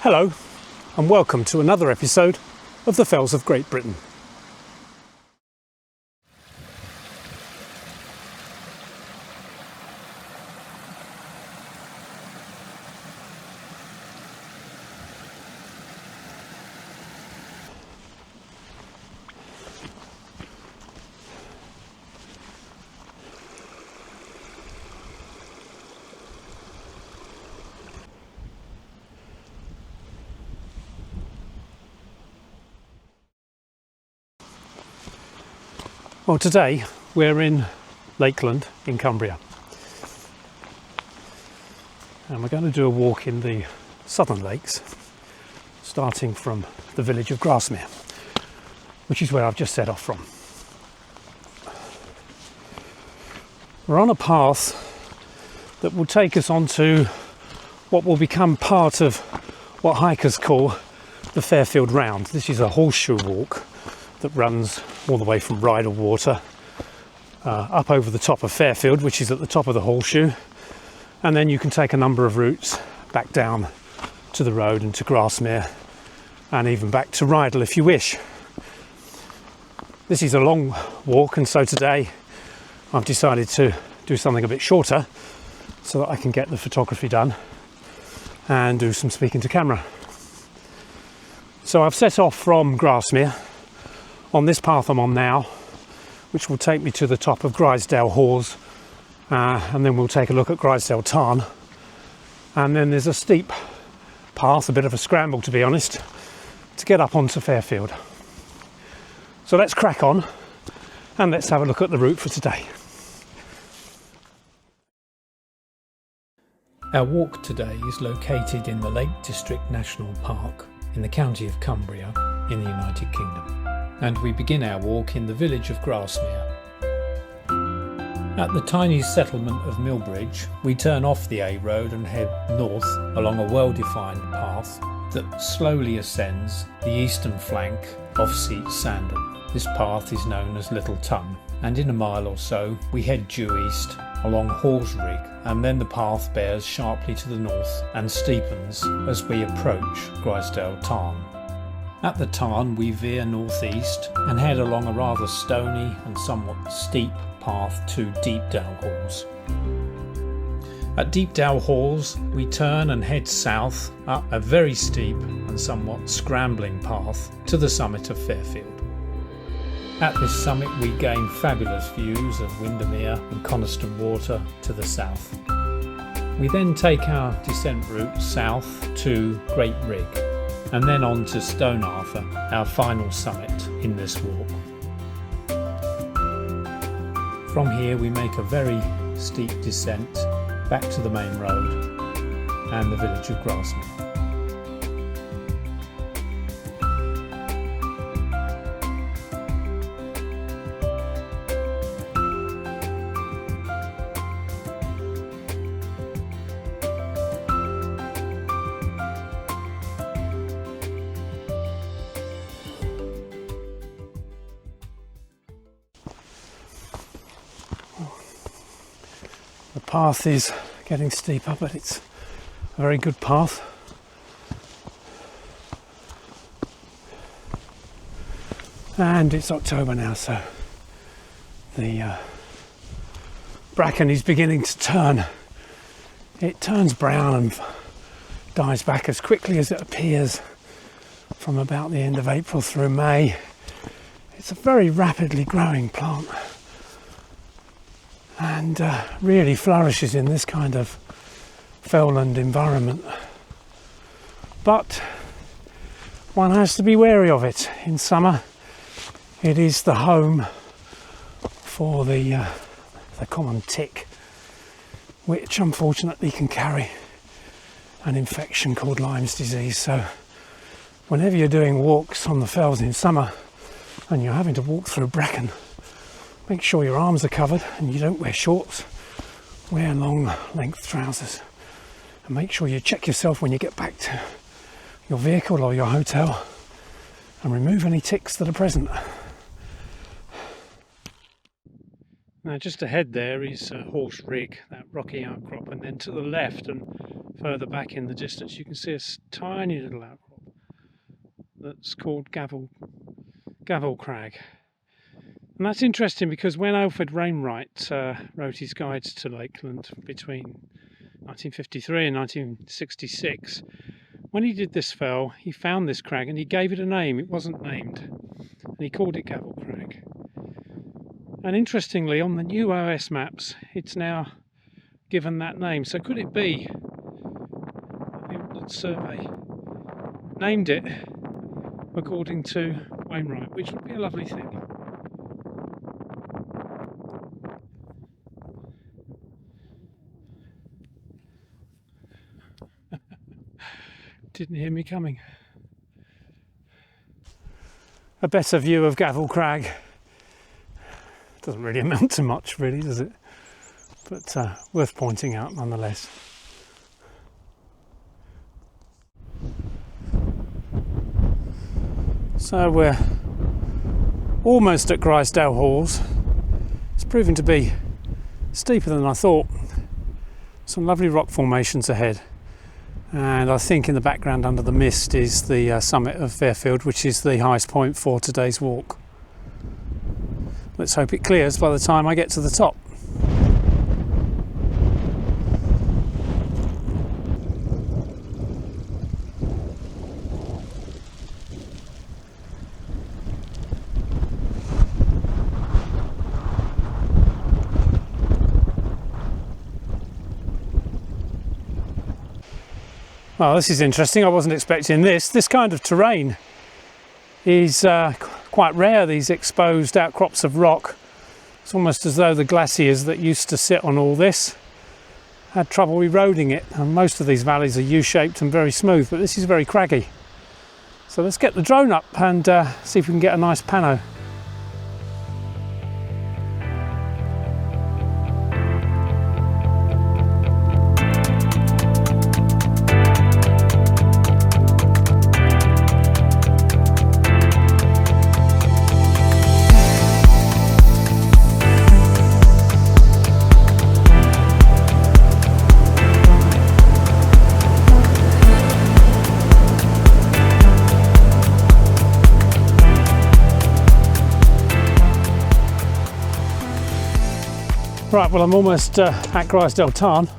Hello and welcome to another episode of the Fells of Great Britain. Well, today we're in Lakeland in Cumbria and we're going to do a walk in the southern lakes, starting from the village of Grasmere, which is where I've just set off from. We're on a path that will take us onto what will become part of what hikers call the Fairfield Round. This is a horseshoe walk that runs all the way from Rydal Water up over the top of Fairfield, which is at the top of the horseshoe, and then you can take a number of routes back down to the road and to Grasmere and even back to Rydal if you wish. This is a long walk, and so today I've decided to do something a bit shorter so that I can get the photography done and do some speaking to camera. So I've set off from Grasmere on this path I'm on now, which will take me to the top of Grisedale Hause, and then we'll take a look at Grisedale Tarn, and then there's a steep path, a bit of a scramble to be honest, to get up onto Fairfield. So let's crack on and let's have a look at the route for today. Our walk today is located in the Lake District National Park in the county of Cumbria in the United Kingdom. And we begin our walk in the village of Grasmere. At the tiny settlement of Millbridge, we turn off the A road and head north along a well-defined path that slowly ascends the eastern flank of Seat Sandal. This path is known as Little Tongue, and in a mile or so we head due east along Rigg, and then the path bears sharply to the north and steepens as we approach Grisedale Tarn. At the Tarn we veer northeast and head along a rather stony and somewhat steep path to Deepdale Hause. At Deepdale Hause we turn and head south up a very steep and somewhat scrambling path to the summit of Fairfield. At this summit we gain fabulous views of Windermere and Coniston Water to the south. We then take our descent route south to Great Rigg, and then on to Stone Arthur, our final summit in this walk. From here we make a very steep descent back to the main road and the village of Grasmere. The path is getting steeper, but it's a very good path. And it's October now, so the bracken is beginning to turn. It turns brown and dies back as quickly as it appears from about the end of April through May. It's a very rapidly growing plant, and really flourishes in this kind of fellland environment. But one has to be wary of it. In summer it is the home for the common tick, which unfortunately can carry an infection called Lyme's disease. So whenever you're doing walks on the fells in summer and you're having to walk through bracken, make sure your arms are covered and you don't wear shorts. Wear long length trousers, and make sure you check yourself when you get back to your vehicle or your hotel and remove any ticks that are present. Now just ahead there is Horse Rigg, that rocky outcrop, and then to the left and further back in the distance you can see a tiny little outcrop that's called Helm Crag. And that's interesting because when Alfred Wainwright wrote his guides to Lakeland between 1953 and 1966, when he did this fell, he found this crag and he gave it a name. It wasn't named, and he called it Helm Crag. And interestingly, on the new OS maps, it's now given that name. So could it be the Ordnance Survey named it according to Wainwright, which would be a lovely thing. Didn't hear me coming. A better view of Helm Crag. Doesn't really amount to much, really, does it? But worth pointing out nonetheless. So we're almost at Grisedale Hause. It's proving to be steeper than I thought. Some lovely rock formations ahead. And I think in the background under the mist is the summit of Fairfield, which is the highest point for today's walk. Let's hope it clears by the time I get to the top. Well, this is interesting. I wasn't expecting this. This kind of terrain is quite rare, these exposed outcrops of rock. It's almost as though the glaciers that used to sit on all this had trouble eroding it, and most of these valleys are U-shaped and very smooth, but this is very craggy. So let's get the drone up and see if we can get a nice pano. Right, well, I'm almost at Grisedale Tarn.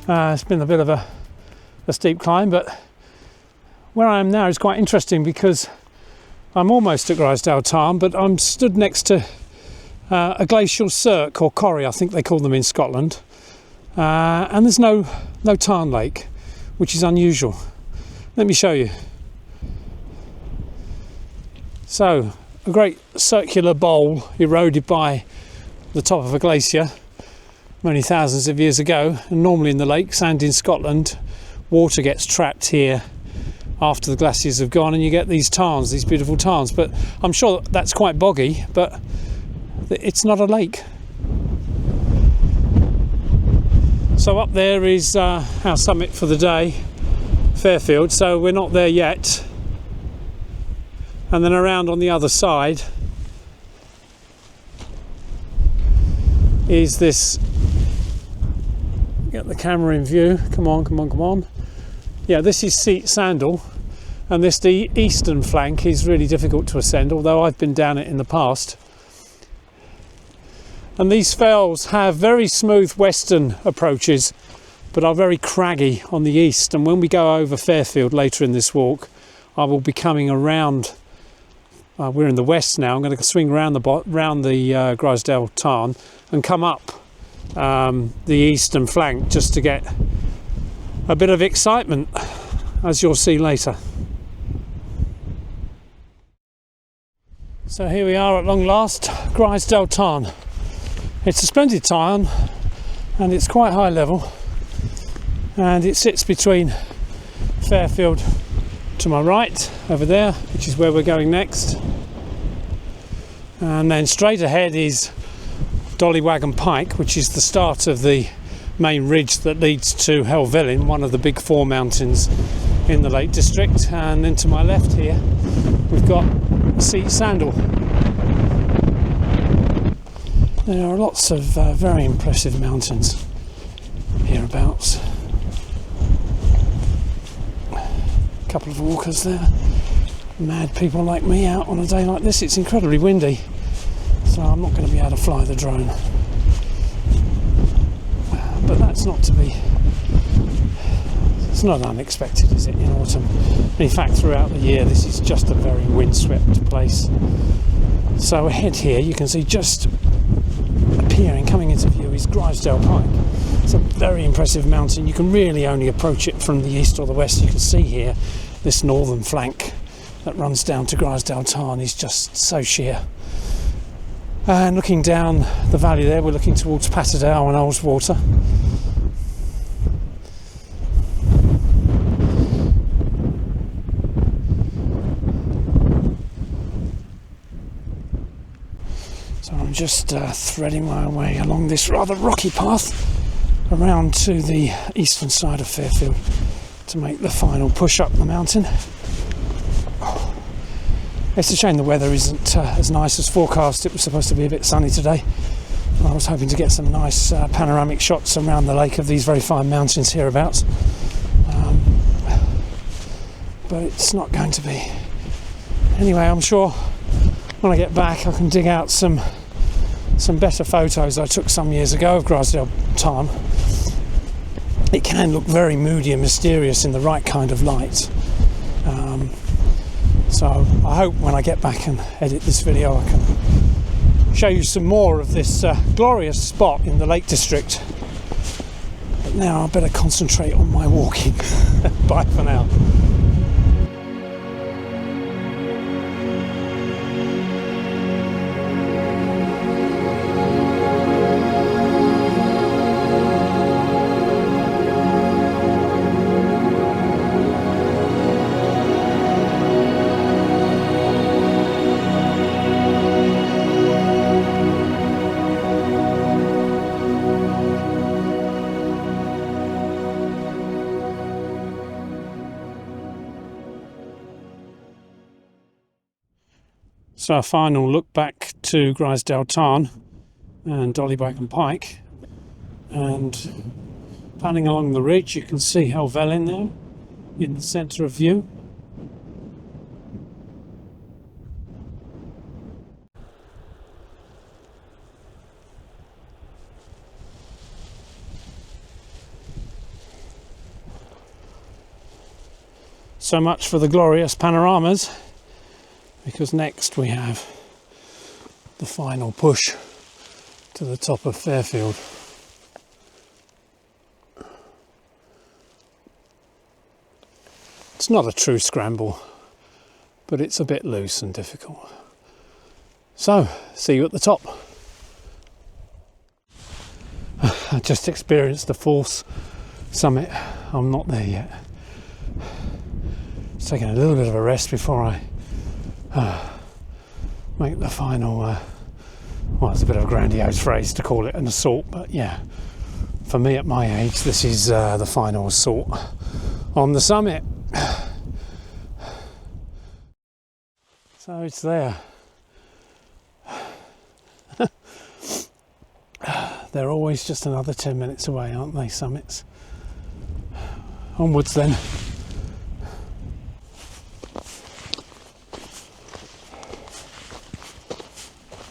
It's been a bit of a steep climb, but where I am now is quite interesting because I'm almost at Grisedale Tarn, but I'm stood next to a glacial cirque, or corrie, I think they call them in Scotland, and there's no tarn lake, which is unusual. Let me show you. So, a great circular bowl eroded by the top of a glacier many thousands of years ago, and normally in the lakes and in Scotland water gets trapped here after the glaciers have gone and you get these tarns, these beautiful tarns, but I'm sure that's quite boggy, but it's not a lake. So up there is our summit for the day, Fairfield, so we're not there yet, and then around on the other side is this, get the camera in view, come on. Yeah, this is Sandal, and the eastern flank is really difficult to ascend, although I've been down it in the past. And these fells have very smooth western approaches, but are very craggy on the east, and when we go over Fairfield later in this walk, I will be coming around. We're in the west now. I'm going to swing round the Grisedale Tarn and come up the eastern flank just to get a bit of excitement, as you'll see later. So here we are at long last, Grisedale Tarn. It's a splendid tarn and it's quite high level, and it sits between Fairfield to my right over there, which is where we're going next, and then straight ahead is Dollywagon Pike, which is the start of the main ridge that leads to Helvellyn, one of the big four mountains in the Lake District. And then to my left here we've got Sandal. There are lots of very impressive mountains hereabouts. A couple of walkers there. Mad people like me out on a day like this. It's incredibly windy, so I'm not going to be able to fly the drone. But that's not to be... It's not unexpected, is it, in autumn? In fact, throughout the year, this is just a very windswept place. So ahead here, you can see just appearing, coming into view, is Grisedale Pike. It's a very impressive mountain. You can really only approach it from the east or the west. You can see here this northern flank that runs down to Grisedale Tarn is just so sheer. And looking down the valley there, we're looking towards Patterdale and Ullswater. So I'm just threading my way along this rather rocky path around to the eastern side of Fairfield to make the final push up the mountain. It's a shame the weather isn't as nice as forecast. It was supposed to be a bit sunny today. I was hoping to get some nice panoramic shots around the lake of these very fine mountains hereabouts. But it's not going to be. Anyway, I'm sure when I get back I can dig out some better photos I took some years ago of Grisedale Tarn. It can look very moody and mysterious in the right kind of light. So I hope when I get back and edit this video I can show you some more of this glorious spot in the Lake District. But now I better concentrate on my walking. Bye for now. So a final look back to Grisedale Tarn and Dollyback Pike, and panning along the ridge you can see Helm there in the centre of view. So much for the glorious panoramas, because next we have the final push to the top of Fairfield. It's not a true scramble, but it's a bit loose and difficult. So, see you at the top. I just experienced the false summit. I'm not there yet. It's taking a little bit of a rest before I make the final, well, it's a bit of a grandiose phrase to call it an assault, but yeah, for me at my age this is the final assault on the summit. So it's there. They're always just another 10 minutes away, aren't they, summits? Onwards then.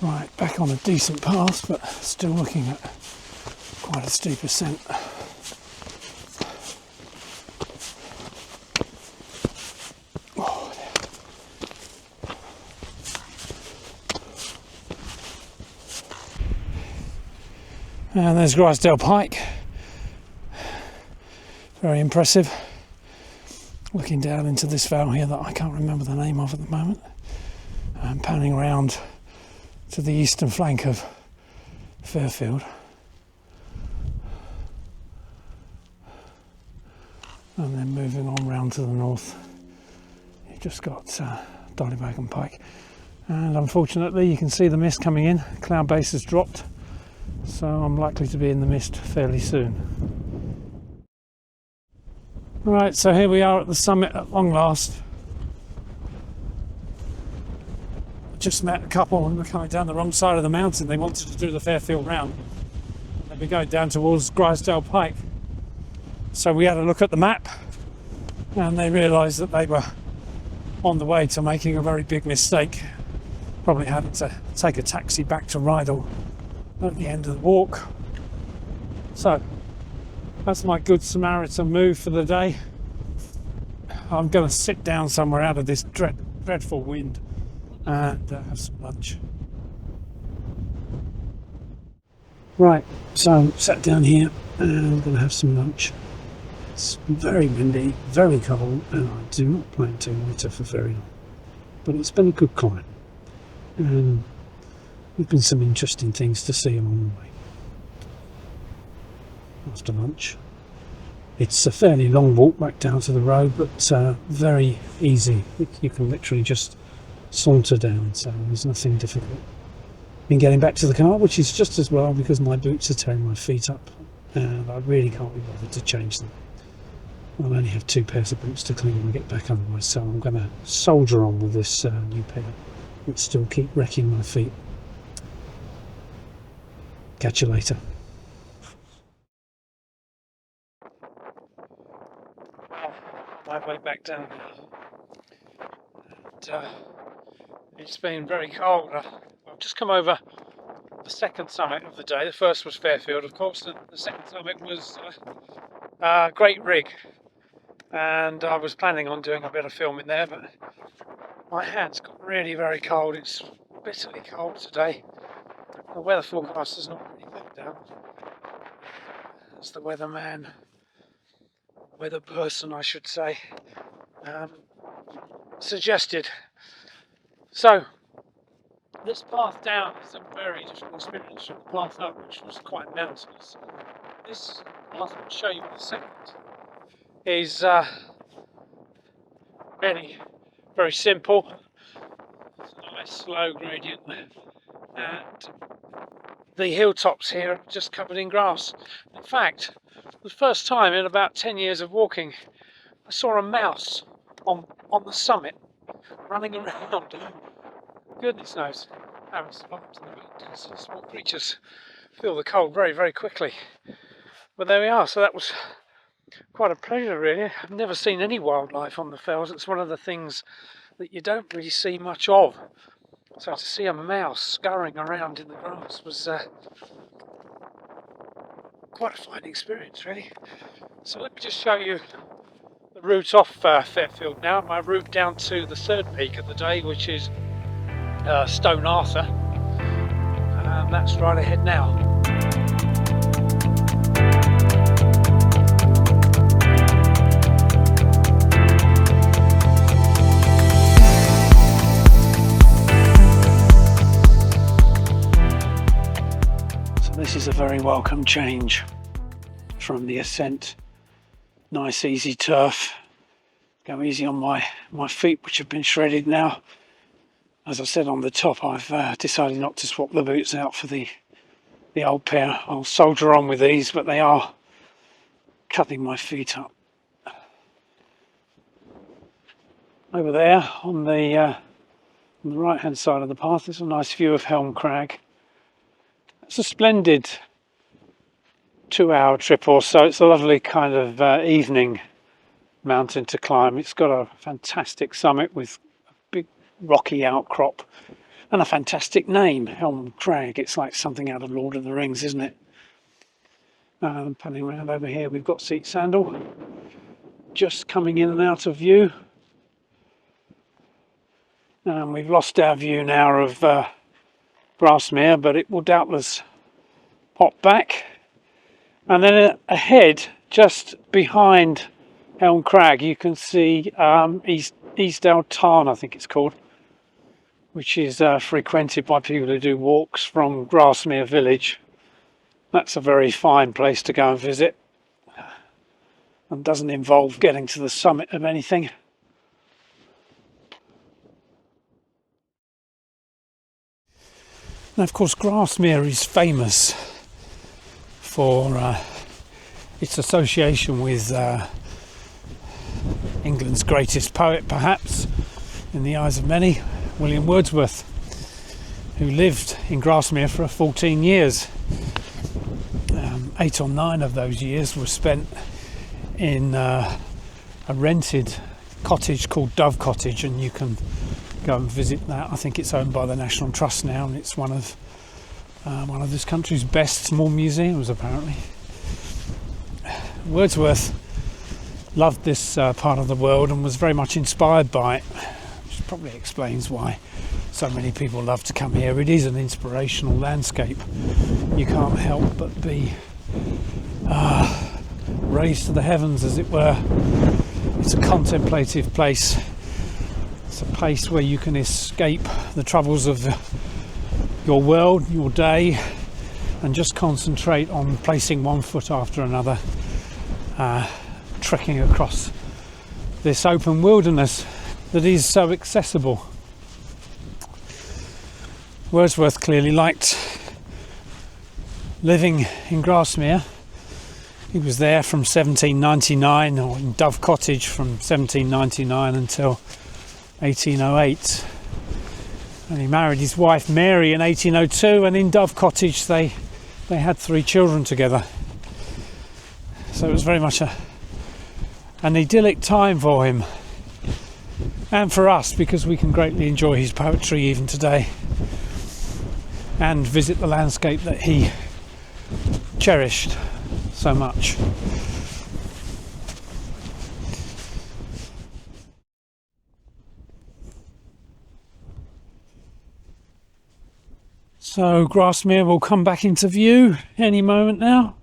Right, back on a decent path, but still looking at quite a steep ascent. Oh, and there's Grisedale Pike. Very impressive. Looking down into this vale here that I can't remember the name of at the moment. And panning around to the eastern flank of Fairfield. And then moving on round to the north, you've just got Dollyback Pike. And unfortunately you can see the mist coming in. Cloud base has dropped, so I'm likely to be in the mist fairly soon. Right, so here we are at the summit at long last. just met a couple and were coming down the wrong side of the mountain. They wanted to do the Fairfield round. They'd be going down towards Grisedale Pike. So we had a look at the map and they realised that they were on the way to making a very big mistake. Probably having to take a taxi back to Rydal at the end of the walk. So that's my good Samaritan move for the day. I'm going to sit down somewhere out of this dreadful wind and have some lunch. Right, so I'm sat down here and I'm going to have some lunch. It's very windy, very cold, and I do not plan to water for very long. But it's been a good climb, and there's been some interesting things to see along the way. After lunch, it's a fairly long walk back down to the road, but very easy. You can literally just saunter down, so there's nothing difficult. Been getting back to the car, which is just as well because my boots are tearing my feet up, and I really can't be bothered to change them. I'll only have 2 pairs of boots to clean and get back otherwise, so I'm going to soldier on with this new pair, which still keep wrecking my feet. Catch you later. My way back down, and it's been very cold. I've just come over the second summit of the day. The first was Fairfield, of course, and the second summit was Great Rigg. And I was planning on doing a bit of filming there, but my hands got really very cold. It's bitterly cold today. The weather forecast has not really backed down. As the weatherman, weather person I should say, suggested. So this path down is a very different experience from the path up, which was quite mountainous. This path I'll show you in a second is really very simple. It's a nice slow gradient, and the hilltops here are just covered in grass. In fact, the first time in about 10 years of walking, I saw a mouse on the summit running around. Goodness knows how it's survived in the wind. Small creatures feel the cold very, very quickly. But there we are. So that was quite a pleasure, really. I've never seen any wildlife on the fells. It's one of the things that you don't really see much of. So to see a mouse scurrying around in the grass was quite a fine experience, really. So let me just show you the route off Fairfield now. My route down to the third peak of the day, which is Stone Arthur, and that's right ahead now. This is a very welcome change from the Ascent. Nice easy turf. Go easy on my feet, which have been shredded now. As I said on the top, I've decided not to swap the boots out for the old pair. I'll soldier on with these, but they are cutting my feet up. Over there on the right hand side of the path is a nice view of Helm Crag. It's a splendid 2-hour trip or so. It's a lovely kind of evening mountain to climb. It's got a fantastic summit with a big rocky outcrop and a fantastic name, Helm Crag. It's like something out of Lord of the Rings, isn't it? Panning around over here, we've got Seat Sandal just coming in and out of view. And we've lost our view now of Grasmere, but it will doubtless pop back. And then ahead, just behind Helm Crag, you can see Grisedale Tarn, I think it's called, which is frequented by people who do walks from Grasmere village. That's a very fine place to go and visit, and doesn't involve getting to the summit of anything. Now, of course, Grasmere is famous for its association with England's greatest poet, perhaps, in the eyes of many, William Wordsworth. who lived in Grasmere for 14 years. 8 or 9 of those years were spent in a rented cottage called Dove Cottage, and you can go and visit that. I think it's owned by the National Trust now, and it's one of this country's best small museums, apparently. Wordsworth loved this part of the world and was very much inspired by it, which probably explains why so many people love to come here. It is an inspirational landscape. You can't help but be raised to the heavens, as it were. It's a contemplative place. It's a place where you can escape the troubles of your world, your day, and just concentrate on placing one foot after another, trekking across this open wilderness that is so accessible. Wordsworth clearly liked living in Grasmere. He was there from 1799, or in Dove Cottage from 1799 until 1808. And he married his wife Mary in 1802, and in Dove Cottage they had 3 children together. So it was very much an idyllic time for him, and for us, because we can greatly enjoy his poetry even today and visit the landscape that he cherished so much. So Grasmere will come back into view any moment now.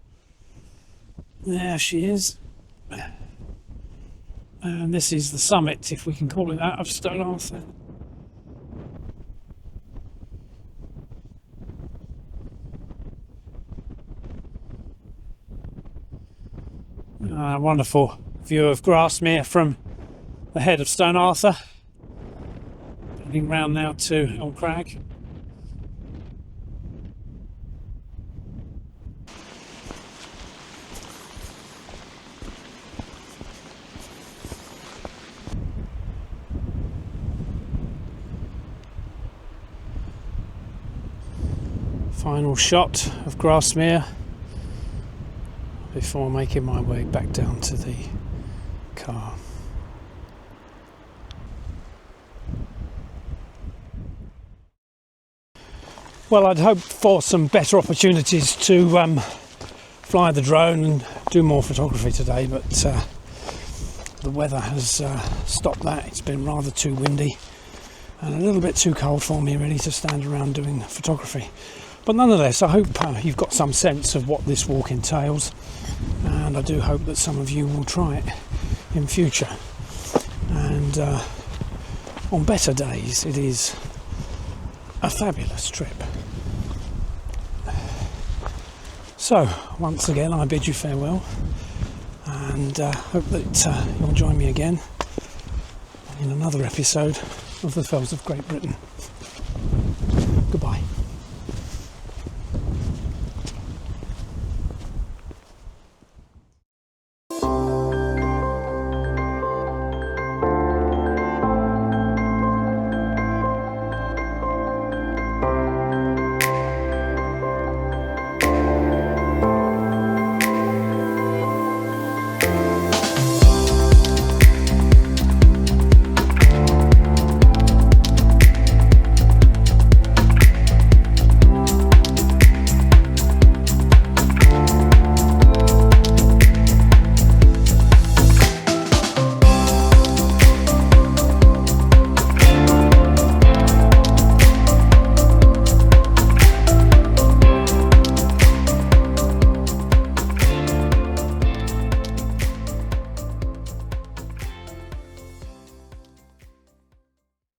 There she is. And this is the summit, if we can call it that, of Stone Arthur. A wonderful view of Grasmere from the head of Stone Arthur. Heading round now to Helm Crag. Final shot of Grasmere before making my way back down to the car. Well, I'd hoped for some better opportunities to fly the drone and do more photography today, but the weather has stopped that. It's been rather too windy and a little bit too cold for me really to stand around doing photography. But nonetheless, I hope you've got some sense of what this walk entails, and I do hope that some of you will try it in future. And on better days, it is a fabulous trip. So, once again, I bid you farewell, and hope that you'll join me again in another episode of the Fells of Great Britain. Goodbye.